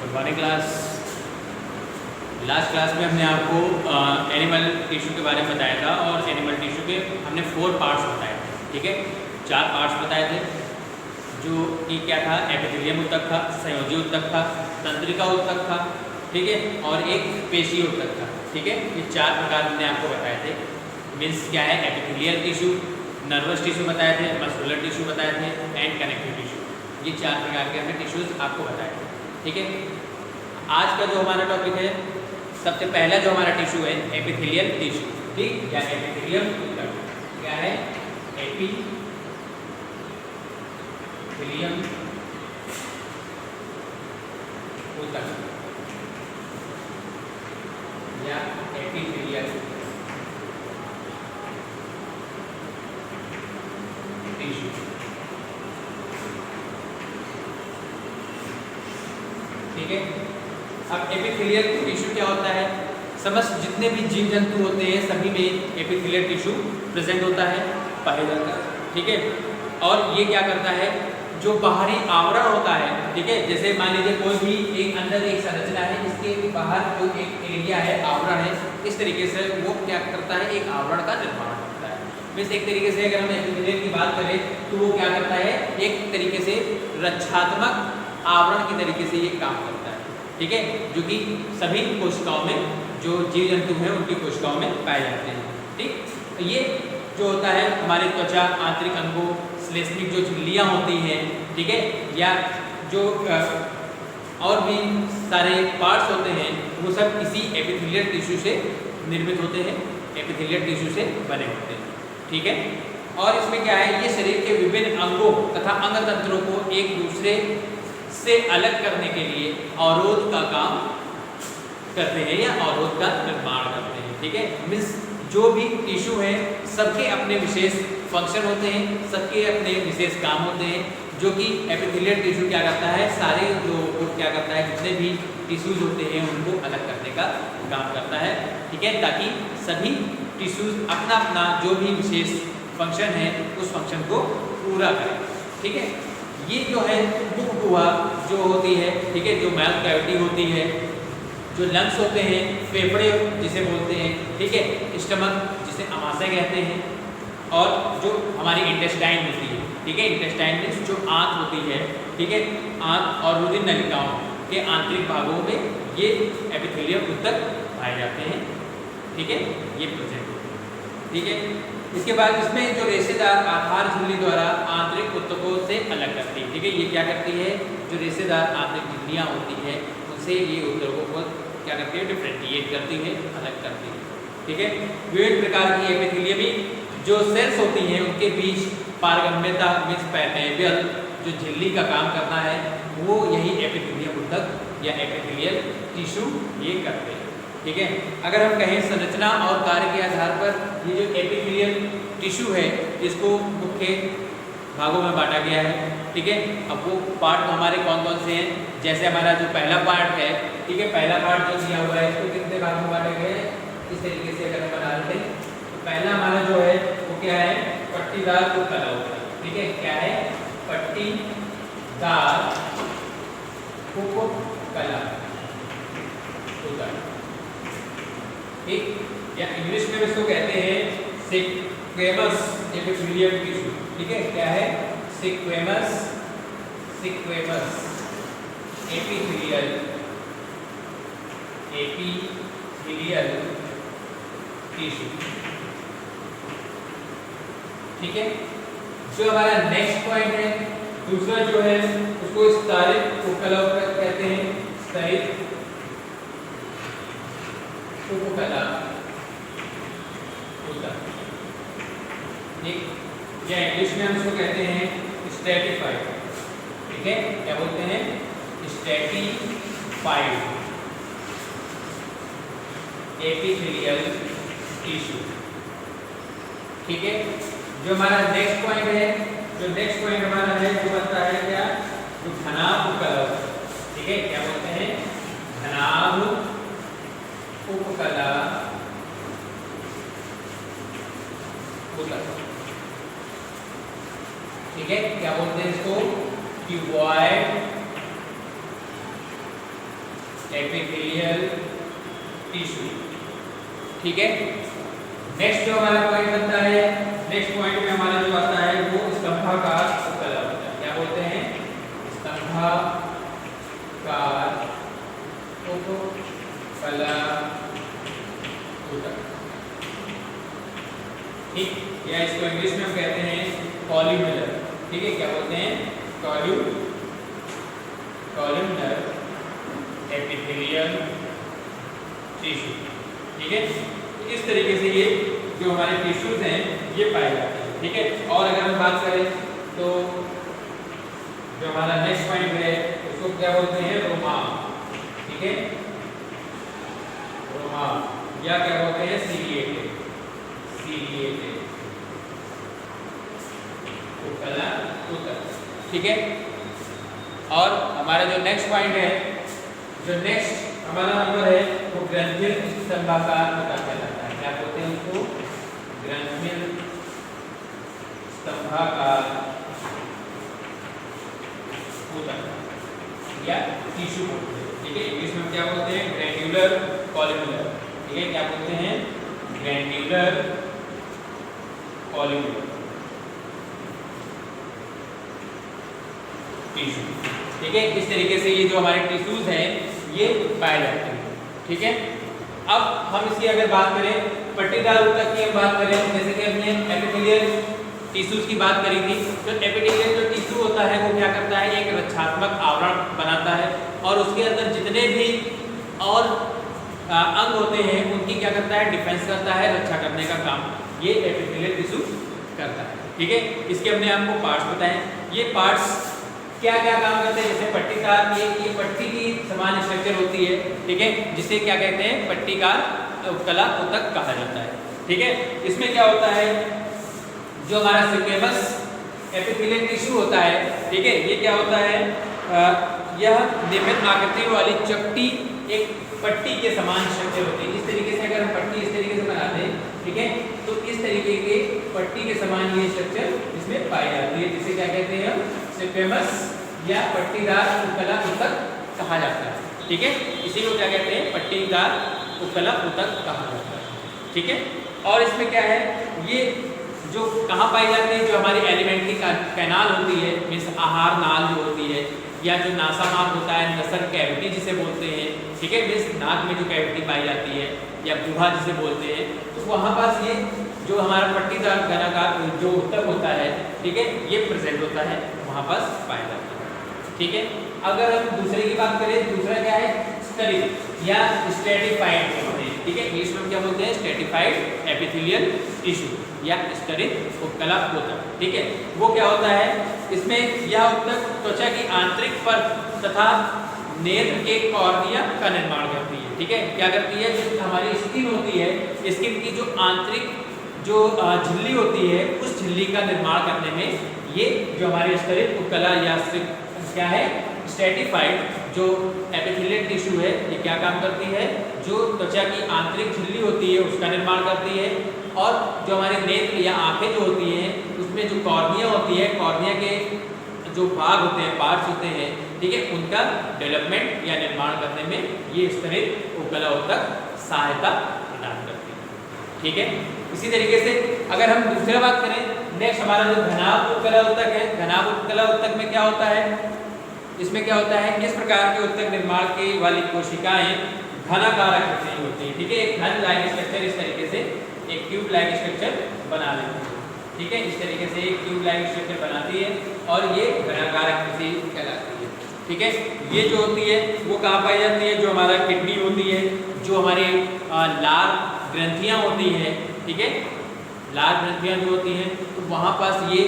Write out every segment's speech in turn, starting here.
Good morning class. Last class में हमने आपको एनिमल टिश्यू के बारे में बताया था और एनिमल टिश्यू के हमने 4 पार्ट्स बताए थे। ठीक है, 4 पार्ट्स बताए थे जो कि क्या था, एपिथेलियम ऊतक था, संयोजी ऊतक था, तंत्रिका ऊतक था, ठीक है, और एक पेशी ऊतक था। ठीक है, ये 4 प्रकार हमने आपको बताए थे। मीन्स क्या है, एपिथेलियल टिश्यू, नर्वस टिश्यू बताए थे, मस्कुलर टिश्यू बताए थे एंड कनेक्टिव टिश्यू। ये 4 प्रकार के हमने टिश्यूज आपको बताए थे। ठीक है, आज का जो हमारा टॉपिक है, सबसे पहला जो हमारा टिश्यू है एपिथेलियल टिश्यू, ठीक, या एपिथेलियम ऊतक। क्या है, एपिथेलियम ऊतक या एपिथेलियल टिश्यू। ठीक है, अब एपिथेलियल टिश्यू क्या होता है, समस्त जितने भी जीव जंतु होते हैं सभी में एपिथेलियल टिश्यू प्रेजेंट होता है, पाया जाता है। ठीक है, और ये क्या करता है, जो बाहरी आवरण होता है, ठीक है, जैसे मान लीजिए कोई भी एक अंदर एक संरचना है, इसके बाहर जो एक एरिया है, आवरण है, इस तरीके से वो क्या करता है, एक आवरण का निर्माण करता है। मीन्स एक तरीके से अगर हम एपिथेलियल की बात करें तो वो क्या करता है, एक तरीके से रक्षात्मक आवरण की तरीके से ये काम करता है। ठीक है, जो कि सभी कोशिकाओं में, जो जीव जंतु हैं उनकी कोशिकाओं में पाए जाते हैं। ठीक, तो ये जो होता है हमारे त्वचा, आंतरिक अंगों, श्लेष्मिक जो झिल्लियाँ होती हैं, ठीक है, या जो और भी सारे पार्ट्स होते हैं, वो सब इसी एपिथेलियल टिश्यू से निर्मित होते हैं, एपिथेलियल टिश्यू से बने होते हैं। ठीक है, और इसमें क्या है, ये शरीर के विभिन्न अंगों तथा अंग तंत्रों को एक दूसरे से अलग करने के लिए अवरोध का काम करते हैं या अवरोध का निर्माण करते हैं। ठीक है, मीन्स जो भी टिश्यू है सबके अपने विशेष फंक्शन होते हैं, सबके अपने विशेष काम होते हैं, जो कि एपिथेलियल टिश्यू क्या करता है, सारे जो क्या करता है, जितने भी टिश्यूज होते हैं उनको अलग करने का काम करता है। ठीक है, ताकि सभी टिश्यूज अपना अपना जो भी विशेष फंक्शन है उस फंक्शन को पूरा करें। ठीक है, ये जो है मुख गुहा जो होती है, ठीक है, जो माउथ कैविटी होती है, जो लंग्स होते हैं, फेफड़े जिसे बोलते हैं, ठीक है, स्टमक जिसे अमाशय कहते हैं, और जो हमारी इंटेस्टाइन होती है, ठीक है, इंटेस्टाइन में जो आंत होती है, ठीक है, आंत और रुधिर नलिकाओं के आंतरिक भागों में ये एपिथेलियम ऊतक पाए जाते हैं। ठीक है, ये प्रेजेंट होते हैं। ठीक है, इसके बाद इसमें जो रेशेदार आधार झिल्ली द्वारा आंतरिक ऊतकों से अलग करती है। ठीक है, ये क्या करती है, जो रेशेदार आंतरिक झिल्लियाँ होती है उनसे ये ऊतकों को क्या करती है, डिफ्रेंशिएट करती है, अलग करती है। ठीक है, विभिन्न प्रकार की एपिथेलियमी जो सेल्स होती हैं उनके बीच पारगम्यता मीन्स परमेबल जो झिल्ली का काम करना है, वो यही एपिथेलियम ऊतक या एपिथेलियल टिश्यू ये करते हैं। ठीक है, अगर हम कहें संरचना और कार्य के आधार पर ये जो एपिथेलियल टिश्यू है इसको मुख्य भागों में बांटा गया है। ठीक है, अब वो पार्ट तो हमारे कौन कौन से हैं, जैसे हमारा जो पहला पार्ट है, ठीक है, पहला पार्ट जो दिया हुआ है इसको कितने भागों में बांटे गए हैं, इस तरीके से अगर हम बना लेते हैं तो पहला हमारा जो है वो क्या है, पट्टीदार उपकला होता है। ठीक है, क्या है, पट्टीदार उपकला ऊतक। ठीक, या इंग्लिश में इसको कहते हैं सिक्वेमस एपिथेलियम टिश्यू। ठीक है, क्या है, सिक्वेमस एपिथेलियल टिश्यू। ठीक है, जो हमारा नेक्स्ट पॉइंट है, दूसरा जो है उसको स्तरित उपकला ऊतक कहते हैं, स्तरित उपकला ऊतक। ठीक, या इंग्लिश में हम इसको कहते हैं स्ट्रैटिफाइड। ठीक है, क्या बोलते हैं, स्ट्रैटिफाइड एपिथेलियल टिश्यू। ठीक है, जो हमारा नेक्स्ट पॉइंट है, जो नेक्स्ट पॉइंट हमारा है वो बनता है क्या, जो घनाभ उपकला। ठीक है, क्या बोलते हैं, घनाभ उपकला ऊतक। ठीक है, क्या बोलते हैं इसको, क्यूबॉइड एपिथेलियल टिश्यू। ठीक है, नेक्स्ट जो हमारा पॉइंट बनता है, नेक्स्ट पॉइंट में हमारा जो आता है वो स्तंभाकार उपकला होता है। क्या बोलते हैं? स्तंभाकार उपकला ऊतक। ठीक, या इसको इंग्लिश में हम कहते हैं कॉल्यूमेलर। ठीक है, क्या बोलते हैं? Columnar epithelial tissue. ठीक है, इस तरीके से ये जो हमारे टिश्यूज हैं ये पाए जाते हैं। ठीक है, और अगर हम बात करें तो जो हमारा नेक्स्ट पॉइंट है उसको क्या बोलते हैं? रोमा। ठीक है, रोमा या क्या बोलते हैं? सीरिएटेड उपकला ऊतक। ठीक है, और हमारा जो नेक्स्ट पॉइंट है, जो नेक्स्ट हमारा नंबर है वो ग्रंथिल स्तंभाकार ऊतक कहलाता है। क्या बोलते हैं उसको? ग्रंथिल स्तंभाकार ऊतक या टिश्यू बोलते हैं। ठीक है, इंग्लिश में क्या बोलते हैं? Granular columellar. ठीक है, क्या बोलते हैं? Granular columellar tissue. ठीक है, इस तरीके से ये जो हमारे टिश्यूज हैं ये पाए जाते हैं। ठीक है, अब हम इसकी अगर बात करें पट्टीदार ऊतक की हम बात करें, जैसे कि हमने एपिथेलियल टिश्यूज की बात करी थी, तो एपिथेलियल जो टिश्यू होता है वो क्या करता है? एक रक्षात्मक आवरण बनाता है और उसके अंदर जितने भी और अंग होते हैं उनकी क्या करता है? डिफेंस करता है, रक्षा करने का काम ये एपिथेलियल टिश्यू करता है। ठीक है, इसके हमने आपको पार्ट्स बताए। ये पार्ट्स क्या क्या काम करते हैं? जैसे पट्टीदार, ये पट्टी की समान स्ट्रक्चर होती है। ठीक है, जिसे क्या कहते हैं? पट्टीकार उपकला ऊतक कहा जाता है। ठीक है, इसमें क्या होता है? जो हमारा सिक्वेमस एपिथेलियल टिश्यू होता है, ठीक है, ये क्या होता है? यह नियमित आकृति वाली चपटी एक पट्टी के समान स्ट्रक्चर होती है। इस तरीके से अगर हम पट्टी इस तरीके से बनाते हैं, ठीक है, तो इस तरीके के पट्टी के समान ये स्ट्रक्चर इसमें पाई जाती है, जिसे क्या कहते हैं? हम सिक्वेमस या पट्टीदार उपकला ऊतक कहा जाता है। ठीक है, इसी को क्या कहते हैं? पट्टीदार उपकला ऊतक कहा जाता है। ठीक है, और इसमें क्या है? ये जो कहाँ पाई जाती है? जो हमारी एलिमेंट्री कैनाल होती है, मीन्स आहार नाल जो होती है, या जो नासामाग होता है, नसर कैविटी जिसे बोलते हैं। ठीक है, मीन्स नाक में जो कैविटी पाई जाती है या गुहा जिसे बोलते हैं, तो वहाँ पास ये जो हमारा पट्टीदार घनाकार जो ऊतक होता है, ठीक है, ये प्रेजेंट होता है, वहाँ पास पाया जाता है। ठीक है, अगर हम दूसरे की बात करें, दूसरा क्या है? स्तरित या स्ट्रेटिफाइड बोलते हैं। ठीक है, इंग्लिश में क्या बोलते हैं? स्ट्रेटिफाइड एपिथेलियल टिश्यू या स्तरित उपकला ऊतक। ठीक है, वो क्या होता है? इसमें यह ऊतक त्वचा की आंतरिक परत तथा नेत्र के कॉर्निया का निर्माण करती है। ठीक है, क्या करती है? जो हमारी स्किन होती है, स्किन की जो आंतरिक जो झिल्ली होती है, उस झिल्ली का निर्माण करने में ये जो हमारे स्तरित उपकला या क्या है? स्ट्रेटिफाइड जो एपिथेलियल टिश्यू है, ये क्या काम करती है? जो त्वचा की आंतरिक झिल्ली होती है उसका निर्माण करती है, और जो हमारे नेत्र या आंखें जो होती हैं उसमें जो कॉर्निया होती है, कॉर्निया के जो भाग होते हैं, पार्ट्स होते हैं, ठीक है, उनका डेवलपमेंट या निर्माण करने में ये स्तरित उपकला ऊतक सहायता प्रदान करती है। ठीक है, इसी तरीके से अगर हम दूसरा बात करें, नेक्स्ट हमारा जो घनाभ उपकला ऊतक है, घनाभ उपकला ऊतक में क्या होता है? इसमें क्या होता है? इस प्रकार के ऊतक निर्माण की वाली कोशिकाएं घनाकार आकृति की होती है। ठीक है, एक घन लाइक स्ट्रक्चर इस तरीके से एक ट्यूब लाइक स्ट्रक्चर बना लेती है। ठीक है, इस तरीके से एक ट्यूब लाइक स्ट्रक्चर बनाती है और ये घनाकार आकृति कहलाती है। ठीक है, ये जो होती है वो कहाँ पाई जाती है? जो हमारा किडनी होती है, जो हमारे लार ग्रंथियाँ होती हैं, ठीक है, लार ग्रंथियाँ जो होती हैं, तो वहाँ पास ये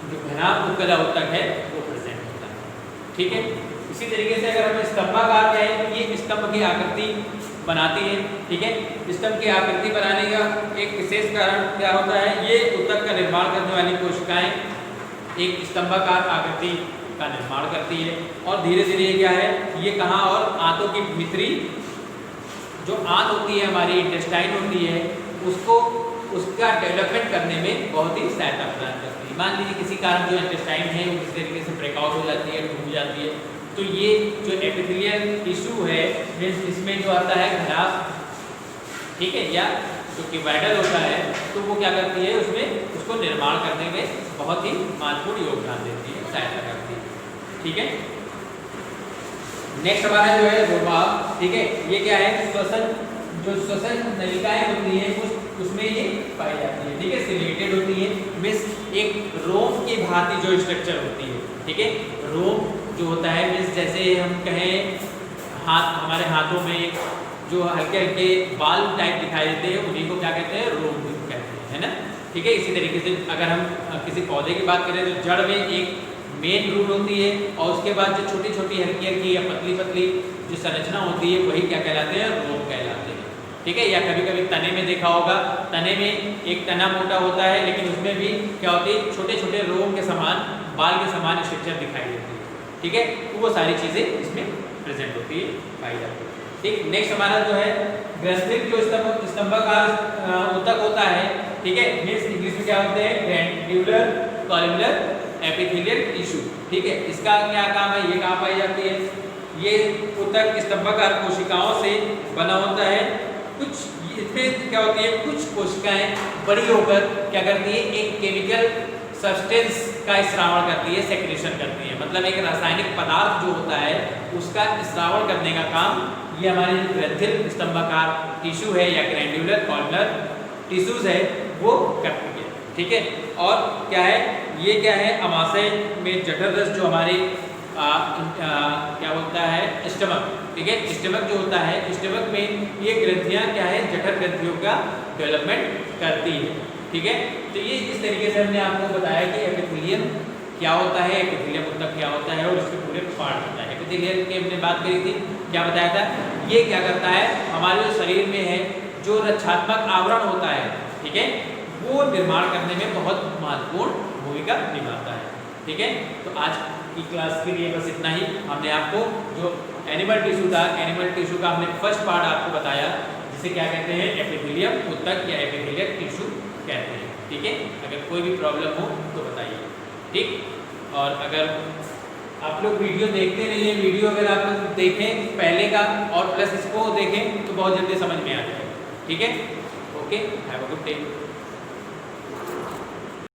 जो घनाभ उपकला ऊतक है वो प्रेजेंट होता है। ठीक है, इसी तरीके से अगर हम स्तंभाकार कहें तो ये स्तंभ की आकृति बनाती है। ठीक है, स्तंभ की आकृति बनाने का एक विशेष कारण क्या होता है? ये ऊतक का निर्माण करने वाली कोशिकाएं एक स्तंभाकार आकृति का निर्माण करती है, और धीरे धीरे क्या है? ये कहाँ? और आंतों की भीतरी जो आंत होती है, हमारी इंटेस्टाइन होती है, उसको उसका डेवलपमेंट करने में बहुत ही सहायता प्रदान करती है। मान लीजिए किसी कारण जो इंटेस्टाइन है वो किसी तरीके से ब्रेकआउट हो जाती है, टूट जाती है, तो ये जो एपिथेलियल टिश्यू है इसमें जो आता है घनाभ, ठीक है, या जो क्यूबाइडल होता है, तो वो क्या करती है उसमें उसको निर्माण करने में बहुत ही महत्वपूर्ण योगदान देती है, सहायता करती है। ठीक है, नेक्स्ट हमारा जो है रोमाव, ठीक है, ये क्या है श्वसन, जो श्वसन नलिकाएं होती हैं उसमें ये पाई जाती है। ठीक है, सिलेटेड होती है, मीन्स एक रोम की भांति जो स्ट्रक्चर होती है। ठीक है, रोम जो होता है मीन्स जैसे हम कहें हाथ, हमारे हाथों में जो हल्के हल्के बाल टाइप दिखाई देते हैं उन्हीं को क्या कहते हैं, रोम कहते हैं, है ना। ठीक है, इसी तरीके से अगर हम किसी पौधे की बात करें तो जड़ में एक मेन रूट होती है और उसके बाद जो छोटी छोटी हल्की हल्की या पतली पतली जो संरचना होती है वही क्या कहलाते हैं, रोम कहलाते हैं। ठीक है, या कभी कभी तने में देखा होगा, तने में एक तना मोटा होता है लेकिन उसमें भी क्या होती है, छोटे छोटे रोम के समान, बाल के समान स्ट्रक्चर दिखाई देती है। ठीक है, तो वो सारी चीज़ें इसमें प्रेजेंट होती है, पाई जाती है। ठीक, नेक्स्ट हमारा जो है ग्रंथिक जो स्तंभाकार ऊतक होता है। ठीक है, मीन्स इंग्लिश में क्या होते हैं, ग्लैंड्यूलर कॉलमुलर एपिथेलियल टिश्यू। ठीक है, इसका क्या काम है, ये कहाँ पाई जाती है, ये ऊतक स्तंभाकार कोशिकाओं से बना होता है। कुछ इसमें क्या होती है, कुछ कोशिकाएं बड़ी होकर क्या करती है, एक केमिकल सब्सटेंस का स्रावण करती है, सेक्रेशन करती है, मतलब एक रासायनिक पदार्थ जो होता है उसका स्रावण करने का काम ये हमारे ग्रंथिल स्तंभाकार टिश्यू है या ग्लैंड्यूलर कॉलमुलर टिश्यूज है वो करती है। ठीक है, और क्या है, ये क्या है, अमाशय में जठर रस जो हमारे क्या होता है, स्टमक। ठीक है, स्टमक जो होता है, स्टमक में ये ग्रंथियाँ क्या है, जठर ग्रंथियों का डेवलपमेंट करती है। ठीक है, तो ये इस तरीके से हमने आपको बताया कि एपिथेलियम क्या होता है, एपिथेलियम ऊतक क्या होता है और उसके पूरे पार्ट होता है। एपिथेलियम की हमने बात करी थी, क्या बताया था, ये क्या करता है, हमारे जो शरीर में है जो रक्षात्मक आवरण होता है, ठीक है, वो निर्माण करने में बहुत महत्वपूर्ण भूमिका निभाता है। ठीक है, तो आज की क्लास के लिए बस इतना ही। हमने आपको जो एनिमल टिश्यू था, एनिमल टिश्यू का हमने फर्स्ट पार्ट आपको बताया, जिसे क्या कहते हैं, एपिथेलियम ऊतक या एपिथेलियल टिश्यू कहते हैं। ठीक है, अगर कोई भी प्रॉब्लम हो तो बताइए। ठीक, और अगर आप लोग वीडियो देखते रहिए, वीडियो अगर आप लोग देखें पहले का और प्लस इसको देखें तो बहुत जल्दी समझ में आ जाएगा। ठीक है, okay, have a good day.